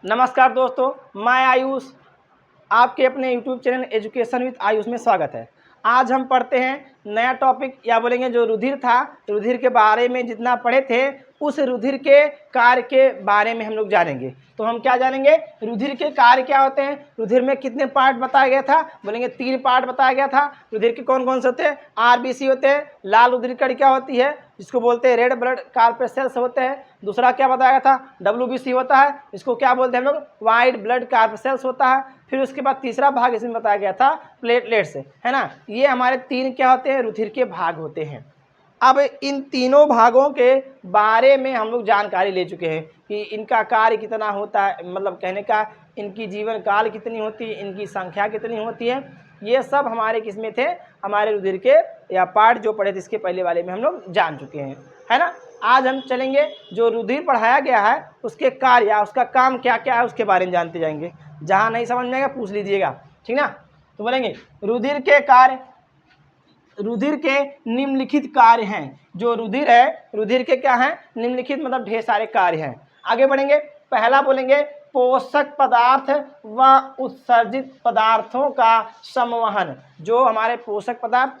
नमस्कार दोस्तों, मैं आयुष, आपके अपने YouTube channel education with Ayush में स्वागत है। आज हम पढ़ते हैं नया टॉपिक, या बोलेंगे जो रुधिर था, रुधिर के बारे में जितना पढ़े थे उस रुधिर के कार्य के बारे में हम लोग जानेंगे। तो हम क्या जानेंगे, रुधिर के कार्य क्या होते हैं, रुधिर में कितने पार्ट बताया गया था, बोलेंगे 3 पार्ट बताया गया था। रुधिर के कौन कौन से होते हैं, आरबीसी होते हैं, लाल रुधिर कण क्या होती है जिसको बोलते हैं रेड ब्लड कार्पेसेल्स होते हैं। दूसरा क्या बताया गया था, डब्ल्यूबीसी होता है, इसको क्या बोलते हैं हम लोग, वाइट ब्लड कार्पेसेल्स होता है। फिर उसके बाद तीसरा भाग इसमें बताया गया था प्लेटलेट्स, है ना। ये हमारे 3 क्या होते हैं, रुधिर के भाग होते हैं। अब इन तीनों भागों के बारे में हम लोग जानकारी ले चुके हैं कि इनका कार्य कितना होता है, मतलब कहने का इनकी जीवन काल कितनी होती है, इनकी संख्या कितनी होती है। ये सब हमारे किसमें थे, हमारे रुधिर के या पार्ट जो पढ़े थे इसके पहले वाले में हम लोग जान चुके हैं, है ना। आज हम चलेंगे जो रुधिर पढ़ाया गया है उसके कार्य या उसका काम क्या क्या है उसके बारे में जानते जाएंगे। जहाँ नहीं समझ में आएगा पूछ लीजिएगा, ठीक ना। तो बोलेंगे रुधिर के कार्य, रुधिर के निम्नलिखित कार्य हैं। जो रुधिर है, रुधिर के क्या हैं, निम्नलिखित मतलब ढेर सारे कार्य हैं। आगे बढ़ेंगे, पहला बोलेंगे पोषक पदार्थ व उत्सर्जित पदार्थों का संवहन। जो हमारे पोषक पदार्थ,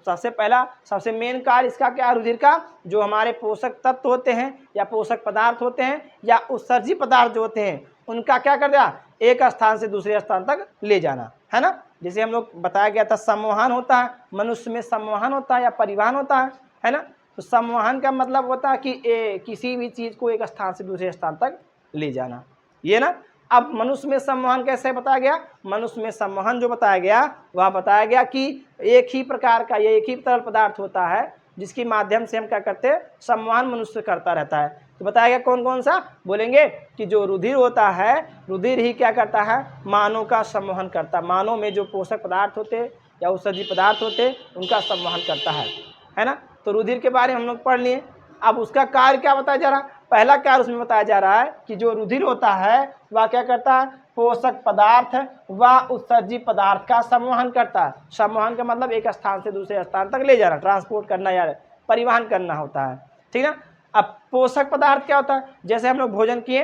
सबसे पहला सबसे मेन कार्य इसका क्या है, रुधिर का, जो हमारे पोषक तत्व होते हैं या पोषक पदार्थ होते हैं या उत्सर्जित पदार्थ जो होते हैं उनका क्या कर दिया, एक स्थान से दूसरे स्थान तक ले जाना, है ना। जैसे हम लोग बताया गया था संवहन होता है, मनुष्य में संवहन होता है या परिवहन होता है ना। तो संवहन का मतलब होता है कि किसी भी चीज़ को एक स्थान से दूसरे स्थान तक ले जाना, ये ना। अब मनुष्य में संवहन कैसे बताया गया, मनुष्य में संवहन जो बताया गया वह बताया गया कि एक ही प्रकार का, ये एक ही तरल पदार्थ होता है जिसके माध्यम से हम क्या करते हैं, संवहन मनुष्य करता रहता है। तो बताया गया कौन कौन सा, बोलेंगे कि जो रुधिर होता है, रुधिर ही क्या करता है, मानव का संवहन करता है। मानव में जो पोषक पदार्थ होते हैं या उत्सर्जित पदार्थ होते हैं उनका संवहन करता है ना। तो रुधिर के बारे में हम लोग पढ़ लिए। अब उसका कार्य क्या बताया जा रहा है, पहला कार्य उसमें बताया जा रहा है कि जो रुधिर होता है वह क्या करता है, पोषक पदार्थ व उत्सर्जित पदार्थ का संवहन करता है। संवहन का मतलब एक स्थान से दूसरे स्थान तक ले जाना, ट्रांसपोर्ट करना या परिवहन करना होता है, ठीक ना। अब पोषक पदार्थ क्या होता है, जैसे हम लोग भोजन किए,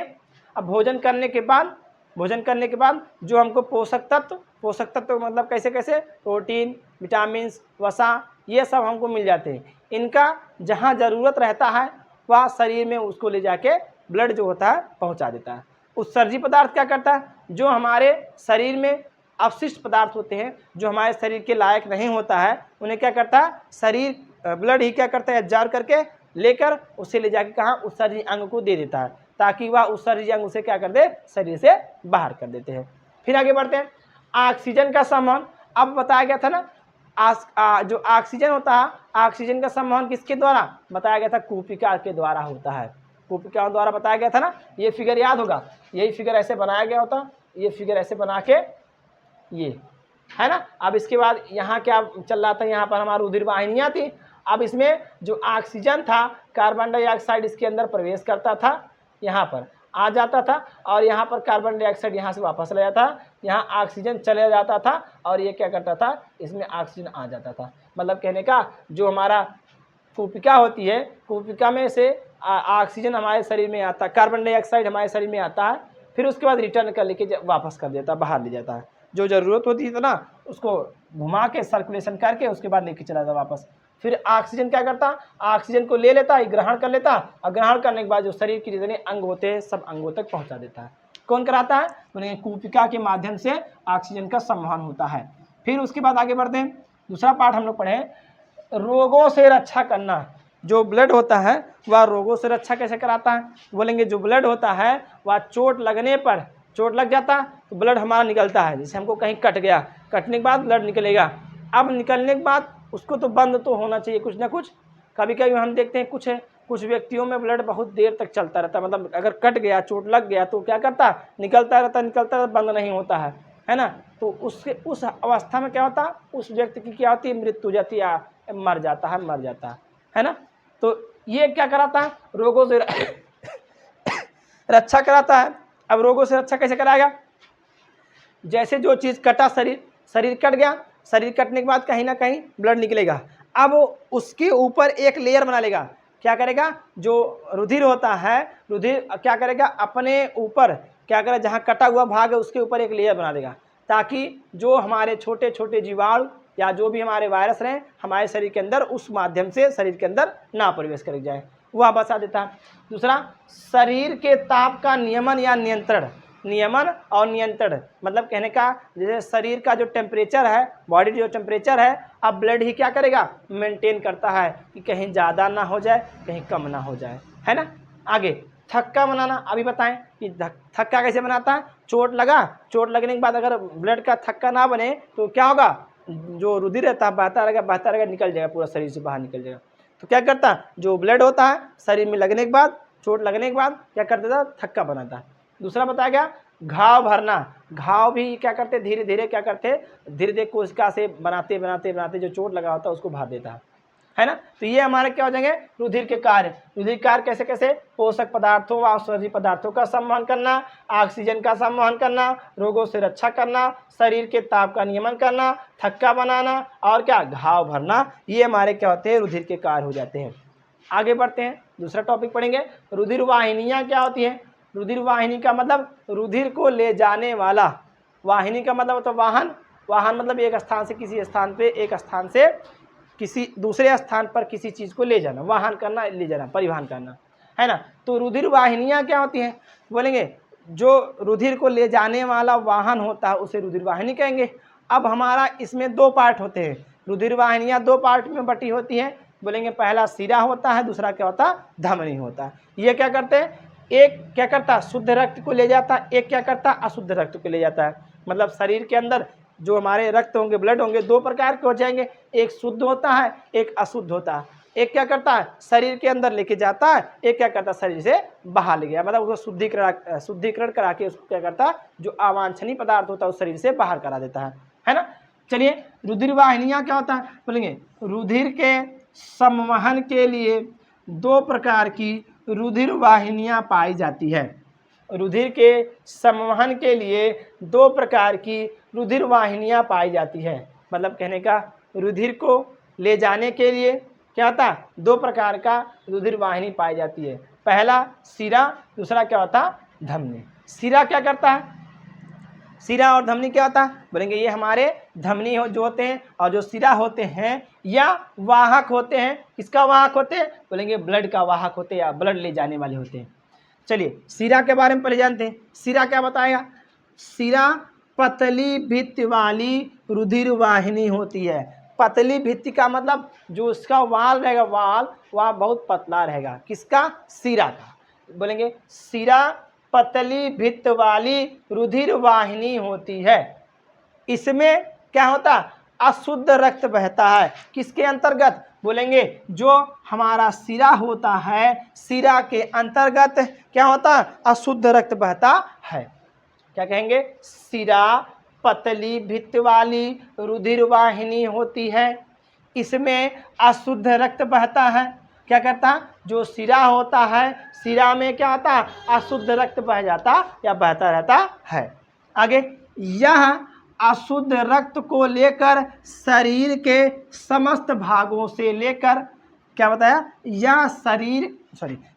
अब भोजन करने के बाद जो हमको पोषक तत्व मतलब कैसे कैसे, प्रोटीन, विटामिन, वसा, ये सब हमको मिल जाते हैं। इनका जहाँ ज़रूरत रहता है वह शरीर में उसको ले जाके ब्लड जो होता है पहुँचा देता है। उत्सर्जित पदार्थ क्या करता है, जो हमारे शरीर में अवशिष्ट पदार्थ होते हैं, जो हमारे शरीर के लायक नहीं होता है, उन्हें क्या करता है, शरीर ब्लड ही क्या करता है, एब्जॉर्ब करके लेकर उसे ले जाके कहाँ, उत्सर्जित अंग को दे देता है, ताकि वह उत्सर्जित अंग उसे क्या कर दे, शरीर से बाहर कर देते हैं। फिर आगे बढ़ते हैं, ऑक्सीजन का संवहन। अब बताया गया था ना, जो ऑक्सीजन होता है, ऑक्सीजन का संवहन किसके द्वारा बताया गया था, कूपिका के द्वारा होता है। कूपिका द्वारा बताया गया था ना, ये फिगर याद होगा, यही फिगर ऐसे बनाया गया होता, ये फिगर ऐसे बना के, ये है ना। अब इसके बाद यहाँ क्या चल रहा था, यहाँ पर हमारी रुधिर वाहिनियाँ थी। अब इसमें जो ऑक्सीजन था, कार्बन डाइऑक्साइड इसके अंदर प्रवेश करता था, यहाँ पर आ जाता था, और यहाँ पर कार्बन डाइऑक्साइड यहाँ से वापस ले जाता, यहाँ ऑक्सीजन चले जाता था, और ये क्या करता था, इसमें ऑक्सीजन आ जाता था। मतलब कहने का जो हमारा कूपिका होती है, कूपिका में से ऑक्सीजन हमारे शरीर में आता है, कार्बन डाइऑक्साइड हमारे शरीर में आता है, फिर उसके बाद रिटर्न कर लेके वापस कर देता है, बाहर ले जाता है। जो ज़रूरत होती है ना उसको घुमा के सर्कुलेशन करके उसके बाद लेके चला जाता वापस। फिर ऑक्सीजन क्या करता, ऑक्सीजन को ले लेता है, ग्रहण कर लेता, और ग्रहण करने के बाद जो शरीर के जितने अंग होते हैं सब अंगों तक पहुंचा देता है। कौन कराता है, बोलेंगे कूपिका के माध्यम से ऑक्सीजन का संवहन होता है। फिर उसके बाद आगे बढ़ते हैं, दूसरा पार्ट हम लोग पढ़े, रोगों से रक्षा करना। जो ब्लड होता है वह रोगों से रक्षा कैसे कराता है, बोलेंगे जो ब्लड होता है वह चोट लगने पर, चोट लग जाता तो ब्लड हमारा निकलता है, जैसे हमको कहीं कट गया, कटने के बाद ब्लड निकलेगा। अब निकलने के बाद उसको तो बंद तो होना चाहिए कुछ ना कुछ। कभी कभी हम देखते हैं कुछ व्यक्तियों में ब्लड बहुत देर तक चलता रहता है, मतलब अगर कट गया, चोट लग गया तो क्या करता, निकलता रहता, बंद नहीं होता है ना। तो उस अवस्था में क्या होता है, उस व्यक्ति की क्या होती है, मृत्यु हो जाती है, मर जाता है ना। तो ये क्या कराता है, रोगों से रक्षा कराता है। अब रोगों से रक्षा कैसे कराएगा, जैसे जो चीज़ कटा, शरीर कट गया, शरीर कटने के बाद कहीं ना कहीं ब्लड निकलेगा, अब उसके ऊपर एक लेयर बना लेगा। क्या करेगा, जो रुधिर होता है, रुधिर क्या करेगा, अपने ऊपर क्या करेगा, जहाँ कटा हुआ भाग है उसके ऊपर एक लेयर बना देगा, ताकि जो हमारे छोटे छोटे जीवाणु या जो भी हमारे वायरस रहें हमारे शरीर के अंदर उस माध्यम से शरीर के अंदर ना प्रवेश कर जाए, वह बता देता है। दूसरा, शरीर के ताप का नियमन या नियंत्रण। नियमन और नियंत्रण मतलब कहने का, जैसे शरीर का जो टेम्परेचर है, बॉडी जो टेम्परेचर है, अब ब्लड ही क्या करेगा, मेंटेन करता है कि कहीं ज़्यादा ना हो जाए कहीं कम ना हो जाए, है ना। आगे थक्का बनाना, अभी बताएं कि थक्का कैसे बनाता है। चोट लगने के बाद अगर ब्लड का थक्का ना बने तो क्या होगा, जो रुधिर रहता है बहता रहेगा निकल जाएगा, पूरा शरीर से बाहर निकल जाएगा। तो क्या करता है, जो ब्लड होता है शरीर में लगने के बाद, चोट लगने के बाद क्या कर देता है, थक्का बनाता है। दूसरा बताया गया घाव भरना। घाव भी क्या करते, धीरे धीरे क्या करते, धीरे धीरे कोशिका से बनाते जो चोट लगा होता है उसको भर देता है ना। तो ये हमारे क्या हो जाएंगे, रुधिर के कार्य। रुधिर कार्य कैसे कैसे, पोषक पदार्थों व औषधि पदार्थों का संवहन करना, ऑक्सीजन का संवहन करना, रोगों से रक्षा करना, शरीर के ताप का नियमन करना, थक्का बनाना और क्या, घाव भरना। ये हमारे क्या होते हैं, रुधिर के कार्य हो जाते हैं। आगे बढ़ते हैं, दूसरा टॉपिक पढ़ेंगे, रुधिर वाहिनियाँ क्या होती हैं। रुधिर वाहिनी का मतलब रुधिर को ले जाने वाला, वाहिनी का मतलब तो वाहन, वाहन मतलब एक स्थान से किसी स्थान पे, एक स्थान से किसी दूसरे स्थान पर किसी चीज़ को ले जाना, वाहन करना, ले जाना, परिवहन करना, है ना। तो रुधिर वाहिनियाँ क्या होती हैं, बोलेंगे जो रुधिर को ले जाने वाला वाहन होता है उसे रुधिर वाहिनी कहेंगे। अब हमारा इसमें दो पार्ट होते हैं, रुधिर वाहिनियाँ दो पार्ट में बटी होती हैं। बोलेंगे पहला सिरा होता है, दूसरा क्या होता है, धमनी होता है। ये क्या करते हैं, एक क्या करता है, शुद्ध रक्त को ले जाता है, एक क्या करता है, अशुद्ध रक्त को ले जाता है। मतलब शरीर के अंदर जो हमारे रक्त होंगे, ब्लड होंगे, दो प्रकार के हो जाएंगे, एक शुद्ध होता है, एक अशुद्ध होता है। एक क्या करता है, शरीर के अंदर लेके जाता है, एक क्या करता है, शरीर से बाहर ले गया, मतलब उसको शुद्धिकरण करा के उसको क्या करता है, जो अवांछनीय पदार्थ होता है उस शरीर से बाहर करा देता है ना। चलिए, रुधिर वाहिनियाँ क्या होता है, बोलेंगे रुधिर के संवहन के लिए दो प्रकार की रुधिर वाहिनियाँ पाई जाती है। रुधिर के संवहन के लिए दो प्रकार की रुधिर वाहिनियाँ पाई जाती है। मतलब कहने का, रुधिर को ले जाने के लिए क्या होता है, दो प्रकार का रुधिर वाहिनी पाई जाती है। पहला सिरा, दूसरा क्या होता है, धमनी। सिरा क्या करता है, सिरा और धमनी क्या होता है, बोलेंगे ये हमारे धमनी जो होते हैं, और जो सिरा होते हैं या वाहक होते हैं। किसका वाहक होते हैं, बोलेंगे ब्लड का वाहक होते हैं या ब्लड ले जाने वाले होते हैं। चलिए सिरा के बारे में पहले जानते हैं। सिरा क्या बताएगा, सिरा पतली भित्ति वाली रुधिर वाहिनी होती है। पतली भित्ति का मतलब जो उसका वाल रहेगा, वाल वह बहुत पतला रहेगा, किसका, सिरा का। बोलेंगे सिरा पतली भित्त वाली रुधिर वाहिनी होती है। इसमें क्या होता है, अशुद्ध रक्त बहता है। किसके अंतर्गत, बोलेंगे जो हमारा सिरा होता है, सिरा के अंतर्गत क्या होता है, अशुद्ध रक्त बहता है। क्या कहेंगे, सिरा पतली भित्त वाली रुधिर वाहिनी होती है, इसमें अशुद्ध रक्त बहता है। क्या करता है, जो सिरा होता है, सिरा में क्या होता है, अशुद्ध रक्त बह जाता या बहता रहता है। आगे, यह अशुद्ध रक्त को लेकर शरीर के समस्त भागों से लेकर, क्या बताया,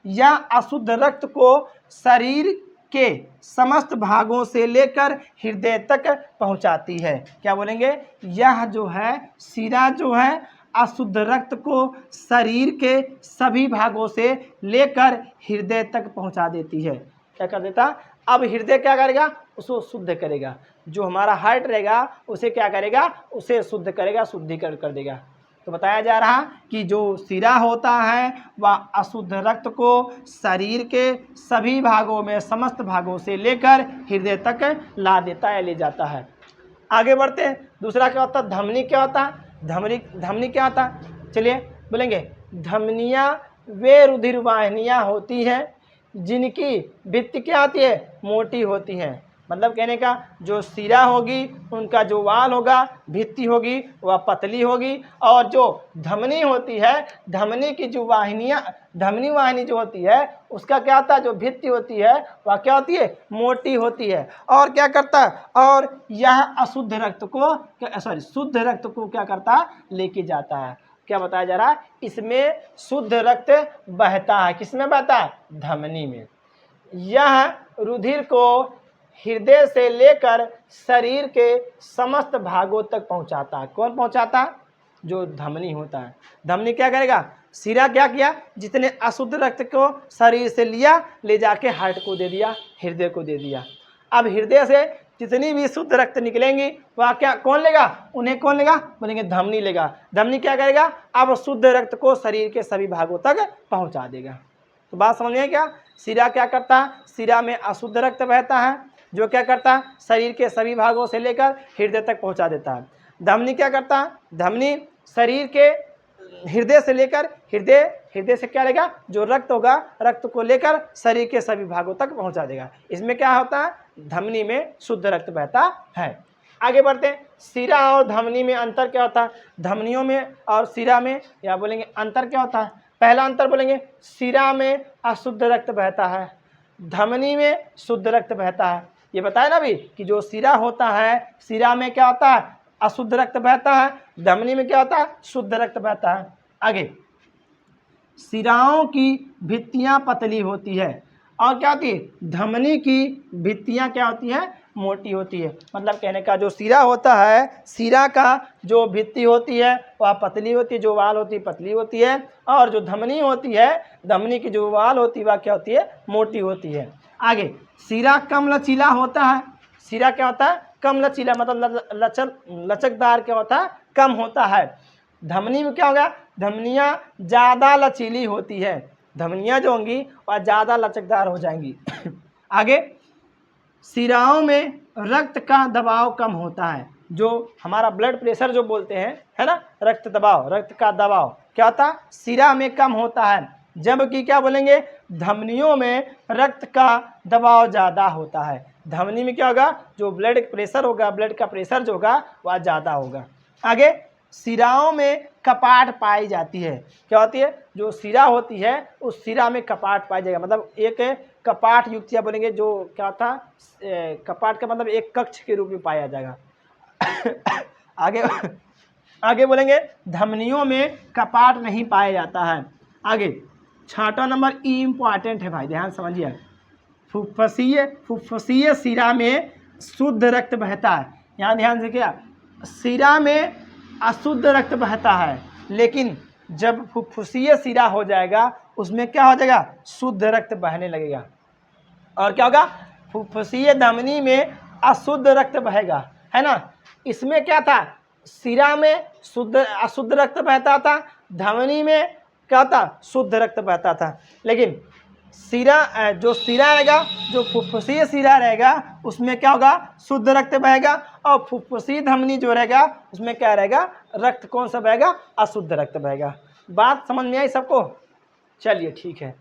यह अशुद्ध रक्त को शरीर के समस्त भागों से लेकर हृदय तक पहुंचाती है। क्या बोलेंगे, यह जो है सिरा जो है अशुद्ध रक्त को शरीर के सभी भागों से लेकर हृदय तक पहुंचा देती है। क्या कर देता, अब हृदय क्या करेगा, उसको शुद्ध करेगा। जो हमारा हार्ट रहेगा उसे क्या करेगा, उसे शुद्ध करेगा, शुद्धिकरण कर देगा। तो बताया जा रहा कि जो सिरा होता है वह अशुद्ध रक्त को शरीर के सभी भागों में, समस्त भागों से लेकर हृदय तक ला देता है, ले जाता है। आगे बढ़ते हैं, दूसरा क्या होता है, धमनी क्या होता है। धमनी क्या होता है, चलिए बोलेंगे धमनियाँ वे रुधिर वाहिनियाँ होती हैं जिनकी भित्ति क्या होती है, मोटी होती हैं। मतलब कहने का, जो सिरा होगी उनका जो वाल होगा, भित्ति होगी वह पतली होगी, और जो धमनी होती है, धमनी की जो वाहिनियाँ, धमनी वाहिनी जो होती है उसका क्या होता है, जो भित्ति होती है वह क्या होती है, मोटी होती है। और क्या करता है, और यह अशुद्ध रक्त को शुद्ध रक्त को क्या करता है, लेके जाता है। क्या बताया जा रहा है, इसमें शुद्ध रक्त बहता है। किसमें बहता है, धमनी में। यह रुधिर को हृदय से लेकर शरीर के समस्त भागों तक पहुंचाता है। कौन पहुंचाता है? जो धमनी होता है। धमनी क्या करेगा? सिरा क्या किया? जितने अशुद्ध रक्त को शरीर से लिया, ले जाके हार्ट को दे दिया, हृदय को दे दिया। अब हृदय से जितनी भी शुद्ध रक्त निकलेंगी वह क्या कौन लेगा? उन्हें कौन लेगा? बोलेंगे धमनी लेगा। धमनी क्या करेगा? अब शुद्ध रक्त को शरीर के सभी भागों तक पहुंचा देगा। तो बात समझ में क्या? सिरा क्या करता है? सिरा में अशुद्ध रक्त बहता है, जो क्या करता है? शरीर के सभी भागों से लेकर हृदय तक पहुंचा देता है। धमनी क्या करता है? धमनी शरीर के हृदय से लेकर हृदय से क्या लेगा? जो रक्त होगा, रक्त को लेकर शरीर के सभी भागों तक पहुंचा देगा। इसमें क्या होता है? धमनी में शुद्ध रक्त बहता है। आगे बढ़ते हैं। सिरा और धमनी में अंतर क्या होता है? धमनियों में और सिरा में या बोलेंगे अंतर क्या होता है? पहला अंतर बोलेंगे, सिरा में अशुद्ध रक्त बहता है, धमनी में शुद्ध रक्त बहता है। ये बताया ना अभी कि जो सिरा होता है, सिरा में क्या होता है? अशुद्ध रक्त बहता है, धमनी में क्या होता है? शुद्ध रक्त बहता है। आगे, सिराओं की भित्तियां पतली होती है और क्या होती है? धमनी की भित्तियां क्या होती है? मोटी होती है। मतलब कहने का जो सिरा होता है, सिरा का जो भित्ति होती है वह पतली होती है, जो वाल होती है पतली होती है, और जो धमनी होती है, धमनी की जो वाल होती है वह क्या होती है? मोटी होती है। आगे, सिरा कम लचीला होता है। सिरा क्या होता है? कम लचीला, मतलब लचकदार क्या होता है? कम होता है। धमनी में क्या होगा? धमनियाँ ज़्यादा लचीली होती है। धमनियाँ जो होंगी वह ज़्यादा लचकदार हो जाएंगी। आगे, सिराओं में रक्त का दबाव कम होता है। जो हमारा ब्लड प्रेशर जो बोलते हैं, है ना, रक्त दबाव, रक्त का दबाव क्या होता है? सिरा में कम होता है, जबकि क्या बोलेंगे? धमनियों में रक्त का दबाव ज़्यादा होता है। धमनी में क्या होगा? जो ब्लड प्रेशर होगा, ब्लड का प्रेशर जो होगा वह ज़्यादा होगा। आगे, सिराओं में कपाट पाई जाती है। क्या होती है? जो सिरा होती है उस सिरा में कपाट पाई जाएगा। मतलब एक कपाट युक्त या बोलेंगे जो क्या था, कपाट का मतलब एक कक्ष के रूप में पाया जाएगा। आगे आगे बोलेंगे धमनियों में कपाट नहीं पाया जाता है। आगे, छठा नंबर इम्पॉर्टेंट है भाई, ध्यान समझिए। फुफ्फुसीय सिरा में शुद्ध रक्त बहता है। यहाँ ध्यान से, क्या सिरा में अशुद्ध रक्त बहता है, लेकिन जब फुफ्फुसीय सिरा हो जाएगा उसमें क्या हो जाएगा? शुद्ध रक्त बहने लगेगा। और क्या होगा? फुफ्फुसीय धमनी में अशुद्ध रक्त बहेगा, है ना। इसमें क्या था? सिरा में अशुद्ध रक्त बहता था, धमनी में क्या था? शुद्ध रक्त बहता था। लेकिन सिरा जो सिरा रहेगा, जो फुफ्फुसीय सिरा रहेगा उसमें क्या होगा? शुद्ध रक्त बहेगा, और फुफ्फुसीय धमनी जो रहेगा उसमें क्या रहेगा? रक्त कौन सा बहेगा? अशुद्ध रक्त बहेगा। बात समझ में आई सबको? चलिए ठीक है।